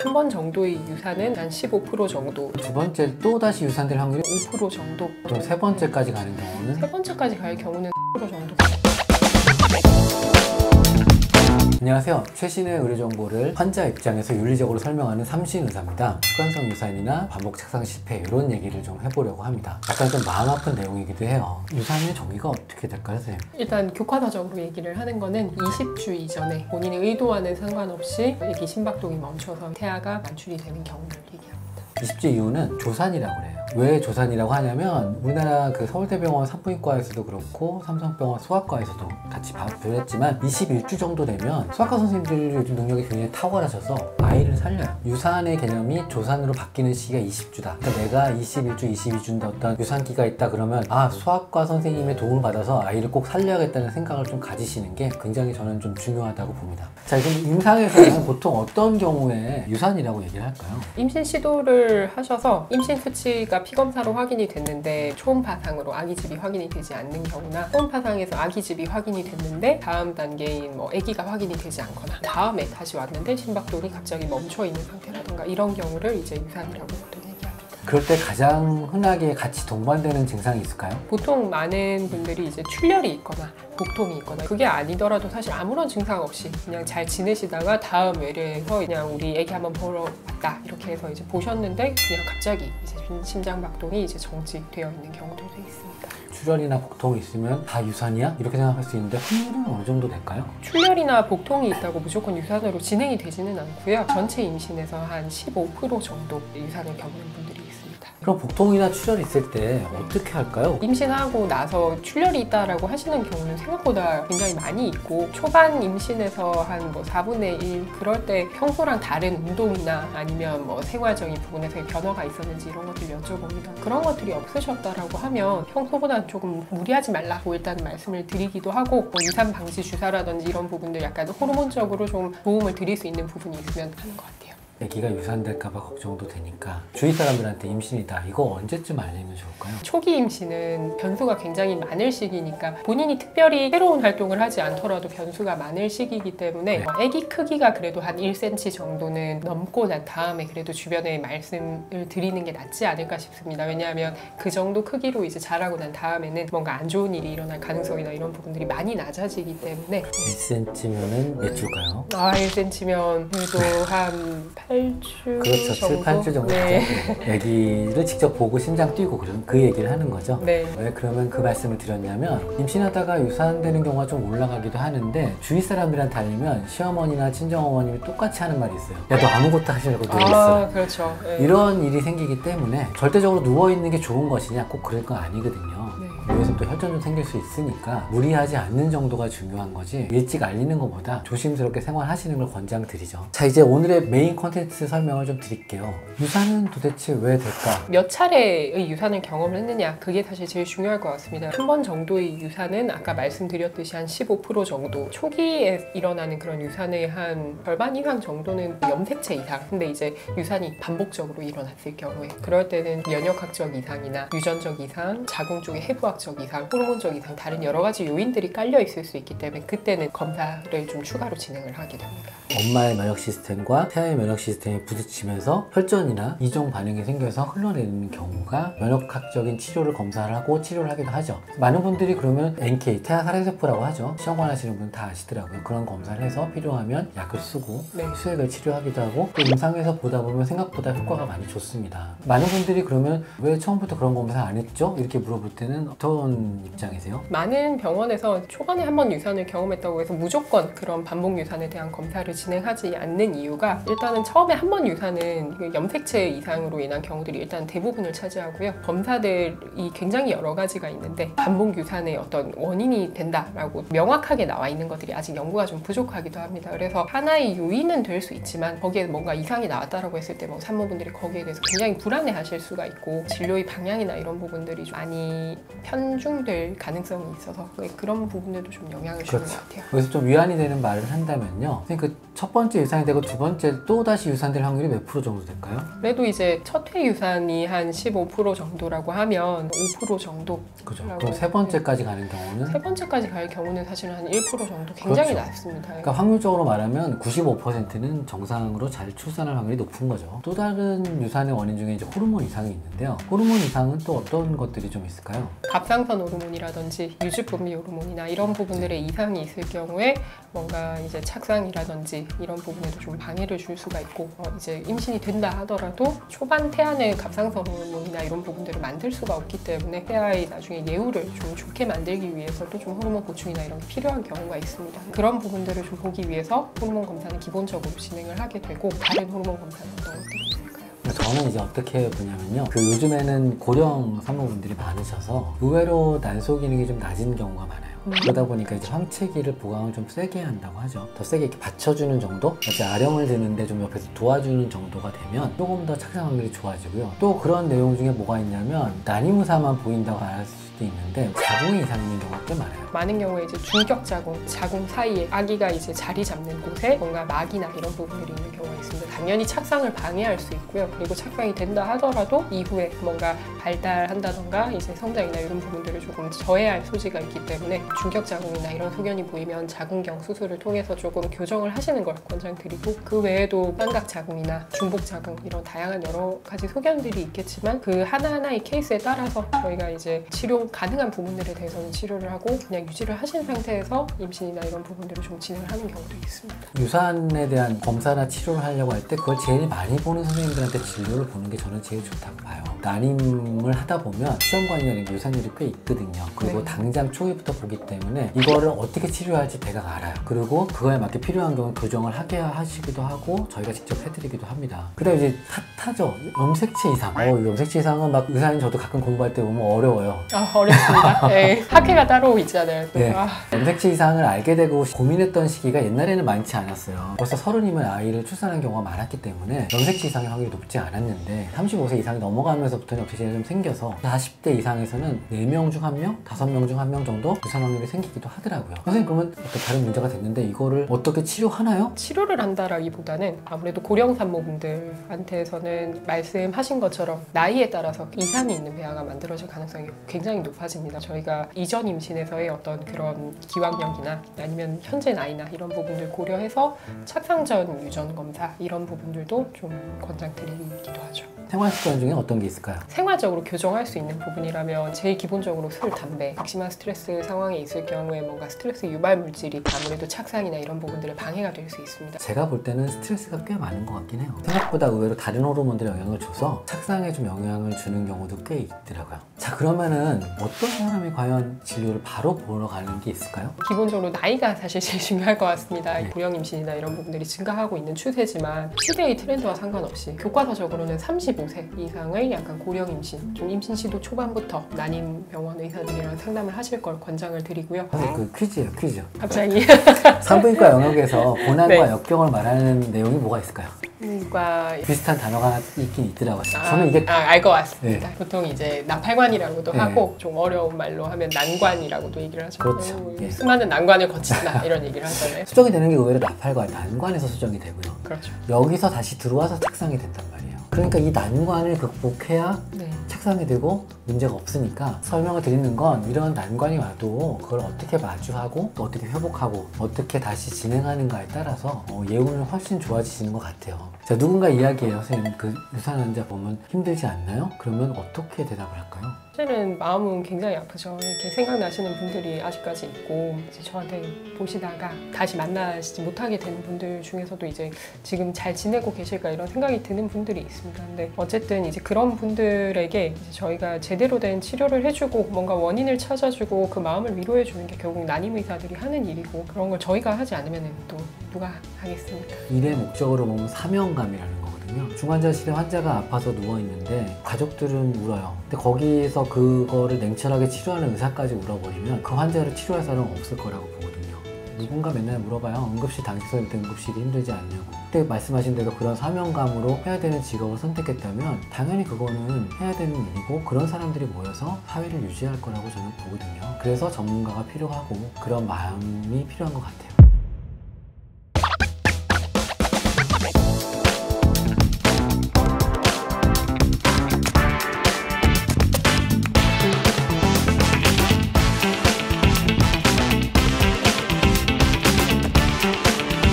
한 번 정도의 유산은 한 15% 정도. 두 번째 또다시 유산될 확률이 5% 정도. 그럼 세 번째까지 가는 경우는? 세 번째까지 갈 경우는 10% 정도. 안녕하세요. 최신의 의료 정보를 환자 입장에서 윤리적으로 설명하는 삼신 의사입니다. 습관성 유산이나 반복 착상 실패 이런 얘기를 좀 해보려고 합니다. 약간 좀 마음 아픈 내용이기도 해요. 유산의 종류가 어떻게 될까요, 선생님? 일단 교과서적으로 얘기를 하는 거는 20주 이전에 본인의 의도와는 상관없이 애기 심박동이 멈춰서 태아가 만출이 되는 경우를 얘기합니다. 20주 이후는 조산이라고 그래요. 왜 조산이라고 하냐면 우리나라 그 서울대병원 산부인과에서도 그렇고 삼성병원 소아과에서도 같이 발표를 했지만 21주 정도 되면 소아과 선생님들 요즘 능력이 굉장히 탁월하셔서 아이를 살려요. 유산의 개념이 조산으로 바뀌는 시기가 20주다. 그러니까 내가 21주, 22주인데 어떤 유산기가 있다 그러면 소아과 선생님의 도움을 받아서 아이를 꼭 살려야겠다는 생각을 좀 가지시는 게 굉장히 저는 좀 중요하다고 봅니다. 자, 그럼 임상에서는 보통 어떤 경우에 유산이라고 얘기를 할까요? 임신 시도를 하셔서 임신 수치가 피검사로 확인이 됐는데 초음파상으로 아기집이 확인이 되지 않는 경우나 초음파상에서 아기집이 확인이 됐는데 다음 단계인 아기가 확인이 되지 않거나 다음에 다시 왔는데 심박동이 갑자기 멈춰 있는 상태라던가 이런 경우를 이제 유산이라고 보통 얘기합니다. 그럴 때 가장 흔하게 같이 동반되는 증상이 있을까요? 보통 많은 분들이 이제 출혈이 있거나 복통이 있거나 그게 아니더라도 사실 아무런 증상 없이 그냥 잘 지내시다가 다음 외래에서 그냥 우리 애기 한번 보러 왔다 이렇게 해서 이제 보셨는데 그냥 갑자기 이제 심장 박동이 이제 정지되어 있는 경우들도 있습니다. 출혈이나 복통이 있으면 다 유산이야? 이렇게 생각할 수 있는데 확률은 어느 정도 될까요? 출혈이나 복통이 있다고 무조건 유산으로 진행이 되지는 않고요. 전체 임신에서 한 15% 정도 유산을 겪는 분들이 있습니다. 그럼 복통이나 출혈이 있을 때 어떻게 할까요? 임신하고 나서 출혈이 있다라고 하시는 경우는 생각보다 굉장히 많이 있고 초반 임신에서 한 4분의 1 그럴 때 평소랑 다른 운동이나 아니면 생활적인 부분에서의 변화가 있었는지 이런 것들 여쭤봅니다. 그런 것들이 없으셨다라고 하면 평소보다 조금 무리하지 말라고 일단 말씀을 드리기도 하고 유산 방지 주사라든지 이런 부분들 약간 호르몬적으로 좀 도움을 드릴 수 있는 부분이 있으면 하는 것 같아요. 아기가 유산될까봐 걱정도 되니까 주위 사람들한테 임신이다 이거 언제쯤 알리면 좋을까요? 초기 임신은 변수가 굉장히 많을 시기니까 본인이 특별히 새로운 활동을 하지 않더라도 변수가 많을 시기이기 때문에 아기 크기가 그래도 한 1cm 정도는 넘고 난 다음에 그래도 주변에 말씀을 드리는 게 낫지 않을까 싶습니다. 왜냐하면 그 정도 크기로 이제 자라고 난 다음에는 뭔가 안 좋은 일이 일어날 가능성이나 이런 부분들이 많이 낮아지기 때문에 1cm면은 몇 주일까요? 1cm면 그래도 한 8주 그렇죠. 정도? 7, 8주 정도 네. 아기를 직접 보고 심장 뛰고 그 얘기를 하는 거죠. 네. 왜 그러면 그 말씀을 드렸냐면 임신하다가 유산되는 경우가 좀 올라가기도 하는데 주위 사람들한테 알리면 시어머니나 친정어머님이 똑같이 하는 말이 있어요. 야, 너 아무것도 하시려고 누워있어. 그렇죠. 네. 이런 일이 생기기 때문에 절대적으로 누워있는 게 좋은 것이냐 꼭 그럴 건 아니거든요. 누워있으면 또 혈전도 생길 수 있으니까 무리하지 않는 정도가 중요한 거지 일찍 알리는 것보다 조심스럽게 생활하시는 걸 권장드리죠. 자, 이제 오늘의 메인 컨텐츠 설명을 좀 드릴게요. 유산은 도대체 왜 될까? 몇 차례의 유산을 경험을 했느냐 그게 사실 제일 중요할 것 같습니다. 한 번 정도의 유산은 아까 말씀드렸듯이 한 15% 정도 초기에 일어나는 그런 유산의 한 절반 이상 정도는 염색체 이상 근데 이제 유산이 반복적으로 일어났을 경우에 그럴 때는 면역학적 이상이나 유전적 이상, 자궁 쪽의 해부학적 이상, 호르몬적 이상 다른 여러 가지 요인들이 깔려 있을 수 있기 때문에 그때는 검사를 좀 추가로 진행을 하게 됩니다. 엄마의 면역 시스템과 태아의 면역 시스템이 부딪히면서 혈전이나 이종 반응이 생겨서 흘러내리는 경우가 면역학적인 치료를 검사를 하고 치료를 하기도 하죠. 많은 분들이 그러면 NK, 태아 살해세포라고 하죠. 시험관 하시는 분은 다 아시더라고요. 그런 검사를 해서 필요하면 약을 쓰고 수액을 치료하기도 하고 또 임상에서 보다 보면 생각보다 효과가 많이 좋습니다. 많은 분들이 그러면 왜 처음부터 그런 검사 안 했죠? 이렇게 물어볼 때는 어떤 입장이세요? 많은 병원에서 초반에 한 번 유산을 경험했다고 해서 무조건 그런 반복 유산에 대한 검사를 진행하지 않는 이유가 일단은 처음에 한 번 유산은 염색체 이상으로 인한 경우들이 일단 대부분을 차지하고요. 검사들이 굉장히 여러 가지가 있는데 반복 유산의 어떤 원인이 된다라고 명확하게 나와 있는 것들이 아직 연구가 좀 부족하기도 합니다. 그래서 하나의 요인은 될 수 있지만 거기에 뭔가 이상이 나왔다라고 했을 때 산모분들이 거기에 대해서 굉장히 불안해 하실 수가 있고 진료의 방향이나 이런 부분들이 좀 많이 편중될 가능성이 있어서 그런 부분에도 좀 영향을 주는 그렇죠. 것 같아요. 여기서 좀 위안이 되는 말을 한다면요. 그 첫 번째 유산이 되고 두 번째 또 다시 유산될 확률이 몇 프로 정도 될까요? 그래도 이제 첫 회 유산이 한 15% 정도라고 하면 5% 정도. 그죠. 그럼 세 번째까지 가는 경우는? 세 번째까지 갈 경우는 사실은 한 1% 정도 굉장히 그렇죠. 낮습니다. 그러니까 확률적으로 말하면 95%는 정상으로 잘 출산할 확률이 높은 거죠. 또 다른 유산의 원인 중에 이제 호르몬 이상이 있는데요. 호르몬 이상은 또 어떤 것들이 좀 있을까요? 갑상선 호르몬이라든지 유주분비 호르몬이나 이런 부분들의 이상이 있을 경우에 뭔가 이제 착상이라든지 이런 부분에도 좀 방해를 줄 수가 있고 이제 임신이 된다 하더라도 초반 태아의 갑상선 호르몬이나 이런 부분들을 만들 수가 없기 때문에 태아의 나중에 예후를 좀 좋게 만들기 위해서도 좀 호르몬 보충이나 이런 게 필요한 경우가 있습니다. 그런 부분들을 좀 보기 위해서 호르몬 검사는 기본적으로 진행을 하게 되고 다른 호르몬 검사는 어떤 것들이 있을까요? 저는 이제 어떻게 보냐면요. 요즘에는 고령 산모분들이 많으셔서 의외로 난소 기능이 좀 낮은 경우가 많아요. 그러다 보니까 이제 황체기를 보강을 좀 세게 한다고 하죠. 더 세게 이렇게 받쳐주는 정도? 이제 아령을 드는데 좀 옆에서 도와주는 정도가 되면 조금 더 착상 확률이 좋아지고요. 또 그런 내용 중에 뭐가 있냐면 난이무사만 보인다고 알 수도 있는데 자궁이 이상 있는 경우가 꽤 많아요. 많은 경우에 이제 중격 자궁 사이에 아기가 이제 자리 잡는 곳에 뭔가 막이나 이런 부분들이 있는 경우가 있습니다. 당연히 착상을 방해할 수 있고요. 그리고 착상이 된다 하더라도 이후에 뭔가 발달한다던가 이제 성장이나 이런 부분들을 조금 저해할 소지가 있기 때문에 중격 자궁이나 이런 소견이 보이면 자궁경 수술을 통해서 조금 교정을 하시는 걸 권장드리고, 그 외에도 쌍각 자궁이나 중복 자궁 이런 다양한 여러 가지 소견들이 있겠지만 그 하나하나의 케이스에 따라서 저희가 이제 치료 가능한 부분들에 대해서는 치료를 하고 그냥 유지를 하신 상태에서 임신이나 이런 부분들을 좀 진행을 하는 경우도 있습니다. 유산에 대한 검사나 치료를 하려고 할 때 그걸 제일 많이 보는 선생님들한테 진료를 보는 게 저는 제일 좋다고 봐요. 난임을 하다 보면 시험관이라는 게 유산율이 꽤 있거든요. 그리고 네. 당장 초기부터 보기 때문에 이거를 어떻게 치료할지 대강 알아요. 그리고 그거에 맞게 필요한 경우 교정을 하게 하시기도 하고 저희가 직접 해드리기도 합니다. 그 다음에 이제 핫하죠. 염색체 이상. 염색체 이상은 막 의사님 저도 가끔 공부할 때 보면 어려워요. 어렵습니다. 네. 학회가 따로 있잖아요. 네. 염색체 이상을 알게 되고 고민했던 시기가 옛날에는 많지 않았어요. 벌써 30이면 아이를 출산한 경우가 많았기 때문에 염색체 이상의 확률이 높지 않았는데 35세 이상이 넘어가면서부터는 염색체가 좀 생겨서 40대 이상에서는 4명 중 1명, 5명 중 1명 정도 유산 확률이 생기기도 하더라고요. 선생님, 그러면 어떤 다른 문제가 됐는데 이거를 어떻게 치료하나요? 치료를 한다라기보다는 아무래도 고령 산모분들한테서는 말씀하신 것처럼 나이에 따라서 이상이 있는 배아가 만들어질 가능성이 굉장히 높아집니다. 저희가 이전 임신에서의 어떤 그런 기왕력이나 아니면 현재 나이나 이런 부분들 고려해서 착상 전 유전 검사 이런 부분들도 좀 권장드리기도 하죠. 생활 습관 중에 어떤 게 있을까요? 생활적으로 교정할 수 있는 부분이라면 제일 기본적으로 술, 담배, 극심한 스트레스 상황에 있을 경우에 뭔가 스트레스 유발 물질이 아무래도 착상이나 이런 부분들에 방해가 될 수 있습니다. 제가 볼 때는 스트레스가 꽤 많은 것 같긴 해요. 생각보다 의외로 다른 호르몬들이 영향을 줘서 착상에 좀 영향을 주는 경우도 꽤 있더라고요. 자, 그러면은 어떤 사람이 과연 진료를 바로 보러 가는 게 있을까요? 기본적으로 나이가 사실 제일 중요할 것 같습니다. 네. 고령 임신이나 이런 부분들이 증가하고 있는 추세지만 시대의 트렌드와 상관없이 교과서적으로는 35세 이상의 약간 고령 임신, 좀 임신 시도 초반부터 난임 병원 의사들이랑 상담을 하실 걸 권장을 드리고요. 사실 그 퀴즈예요, 퀴즈. 갑자기 산부인과 영역에서 고난과 네. 역경을 말하는 내용이 뭐가 있을까요? 과 비슷한 단어가 있긴 있더라고요. 저는 이게 알 것 같습니다. 네. 보통 이제 나팔관이라고도 네. 하고 좀 어려운 말로 하면 난관이라고도 얘기를 하죠. 그렇죠. 예. 수많은 난관을 거친다 이런 얘기를 하잖아요. 수정이 되는 게 의외로 나팔과 난관에서 수정이 되고요. 그렇죠. 여기서 다시 들어와서 착상이 된단 말이에요. 그러니까 이 난관을 극복해야 네. 착상이 되고 문제가 없으니까 설명을 드리는 건 이런 난관이 와도 그걸 어떻게 마주하고 또 어떻게 회복하고 어떻게 다시 진행하는가에 따라서 예후는 훨씬 좋아지시는 것 같아요. 자, 누군가 이야기해요. 선생님, 그 유산 환자 보면 힘들지 않나요? 그러면 어떻게 대답을 할까요? 사실은 마음은 굉장히 아프죠. 이렇게 생각나시는 분들이 아직까지 있고 이제 저한테 보시다가 다시 만나시지 못하게 되는 분들 중에서도 이제 지금 잘 지내고 계실까 이런 생각이 드는 분들이 있습니다. 근데 어쨌든 이제 그런 분들에게 이제 저희가 제대로 된 치료를 해주고 뭔가 원인을 찾아주고 그 마음을 위로해주는 게 결국 난임 의사들이 하는 일이고, 그런 걸 저희가 하지 않으면 또 누가 하겠습니까? 일의 목적으로 보면 사명감이라는 거거든요. 중환자실에 환자가 아파서 누워있는데 가족들은 울어요. 근데 거기서 그거를 냉철하게 치료하는 의사까지 울어버리면 그 환자를 치료할 사람은 없을 거라고 보거든요. 누군가 맨날 물어봐요. 응급실 당직서일 때 응급실이 힘들지 않냐고. 그때 말씀하신 대로 그런 사명감으로 해야 되는 직업을 선택했다면 당연히 그거는 해야 되는 일이고 그런 사람들이 모여서 사회를 유지할 거라고 저는 보거든요. 그래서 전문가가 필요하고 그런 마음이 필요한 것 같아요.